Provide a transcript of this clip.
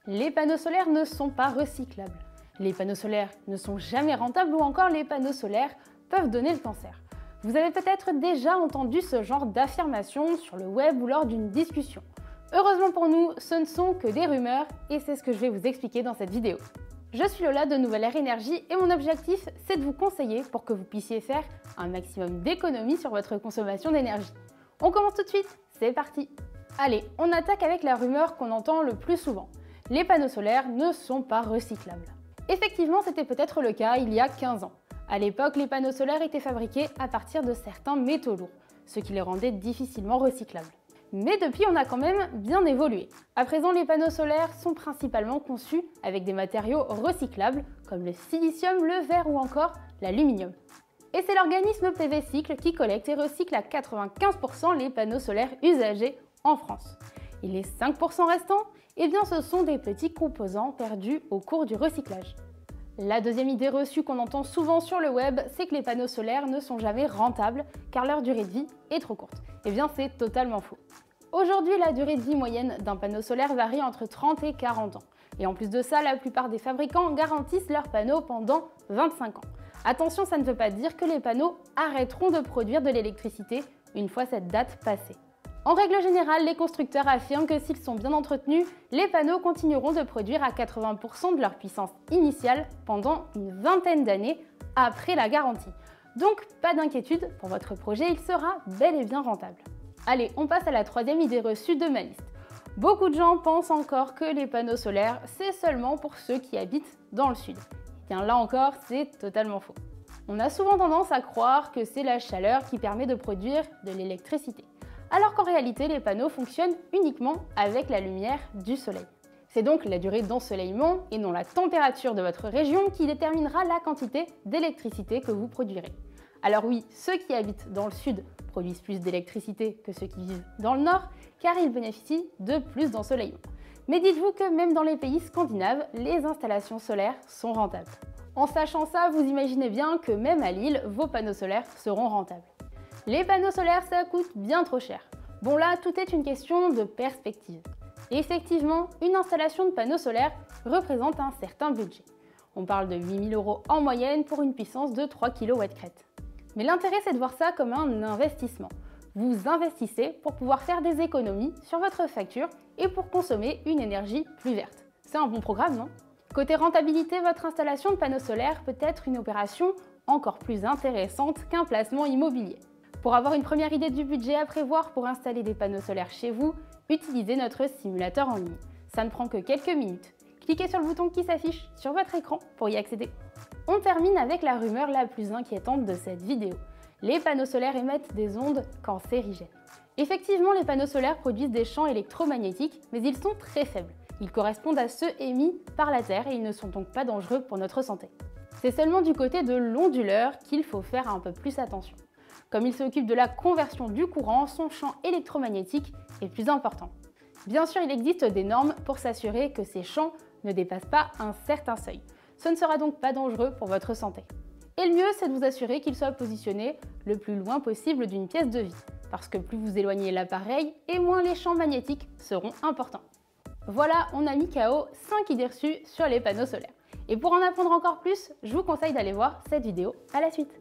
Les panneaux solaires ne sont pas recyclables. Les panneaux solaires ne sont jamais rentables ou encore les panneaux solaires peuvent donner le cancer. Vous avez peut-être déjà entendu ce genre d'affirmation sur le web ou lors d'une discussion. Heureusement pour nous, ce ne sont que des rumeurs et c'est ce que je vais vous expliquer dans cette vidéo. Je suis Lola de Nouvelle Ère Énergie et mon objectif, c'est de vous conseiller pour que vous puissiez faire un maximum d'économies sur votre consommation d'énergie. On commence tout de suite, c'est parti! Allez, on attaque avec la rumeur qu'on entend le plus souvent. Les panneaux solaires ne sont pas recyclables. Effectivement, c'était peut-être le cas il y a 15 ans. À l'époque, les panneaux solaires étaient fabriqués à partir de certains métaux lourds, ce qui les rendait difficilement recyclables. Mais depuis, on a quand même bien évolué. À présent, les panneaux solaires sont principalement conçus avec des matériaux recyclables, comme le silicium, le verre ou encore l'aluminium. Et c'est l'organisme PV Cycle qui collecte et recycle à 95% les panneaux solaires usagés en France. Et les 5% restants, eh bien, ce sont des petits composants perdus au cours du recyclage. La deuxième idée reçue qu'on entend souvent sur le web, c'est que les panneaux solaires ne sont jamais rentables car leur durée de vie est trop courte. Eh bien, c'est totalement faux. Aujourd'hui, la durée de vie moyenne d'un panneau solaire varie entre 30 et 40 ans. Et en plus de ça, la plupart des fabricants garantissent leurs panneaux pendant 25 ans. Attention, ça ne veut pas dire que les panneaux arrêteront de produire de l'électricité une fois cette date passée. En règle générale, les constructeurs affirment que s'ils sont bien entretenus, les panneaux continueront de produire à 80% de leur puissance initiale pendant une vingtaine d'années après la garantie. Donc pas d'inquiétude, pour votre projet, il sera bel et bien rentable. Allez, on passe à la troisième idée reçue de ma liste. Beaucoup de gens pensent encore que les panneaux solaires, c'est seulement pour ceux qui habitent dans le sud. Et bien là encore, c'est totalement faux. On a souvent tendance à croire que c'est la chaleur qui permet de produire de l'électricité, alors qu'en réalité, les panneaux fonctionnent uniquement avec la lumière du soleil. C'est donc la durée d'ensoleillement et non la température de votre région qui déterminera la quantité d'électricité que vous produirez. Alors oui, ceux qui habitent dans le sud produisent plus d'électricité que ceux qui vivent dans le nord, car ils bénéficient de plus d'ensoleillement. Mais dites-vous que même dans les pays scandinaves, les installations solaires sont rentables. En sachant ça, vous imaginez bien que même à Lille, vos panneaux solaires seront rentables. Les panneaux solaires, ça coûte bien trop cher. Bon là, tout est une question de perspective. Et effectivement, une installation de panneaux solaires représente un certain budget. On parle de 8 000 € en moyenne pour une puissance de 3 kW crête. Mais l'intérêt, c'est de voir ça comme un investissement. Vous investissez pour pouvoir faire des économies sur votre facture et pour consommer une énergie plus verte. C'est un bon programme, non? Côté rentabilité, votre installation de panneaux solaires peut être une opération encore plus intéressante qu'un placement immobilier. Pour avoir une première idée du budget à prévoir pour installer des panneaux solaires chez vous, utilisez notre simulateur en ligne. Ça ne prend que quelques minutes. Cliquez sur le bouton qui s'affiche sur votre écran pour y accéder. On termine avec la rumeur la plus inquiétante de cette vidéo. Les panneaux solaires émettent des ondes cancérigènes. Effectivement, les panneaux solaires produisent des champs électromagnétiques, mais ils sont très faibles. Ils correspondent à ceux émis par la Terre et ils ne sont donc pas dangereux pour notre santé. C'est seulement du côté de l'onduleur qu'il faut faire un peu plus attention. Comme il s'occupe de la conversion du courant, son champ électromagnétique est plus important. Bien sûr, il existe des normes pour s'assurer que ces champs ne dépassent pas un certain seuil. Ce ne sera donc pas dangereux pour votre santé. Et le mieux, c'est de vous assurer qu'il soit positionné le plus loin possible d'une pièce de vie, parce que plus vous éloignez l'appareil, et moins les champs magnétiques seront importants. Voilà, on a mis KO 5 idées reçues sur les panneaux solaires. Et pour en apprendre encore plus, je vous conseille d'aller voir cette vidéo à la suite.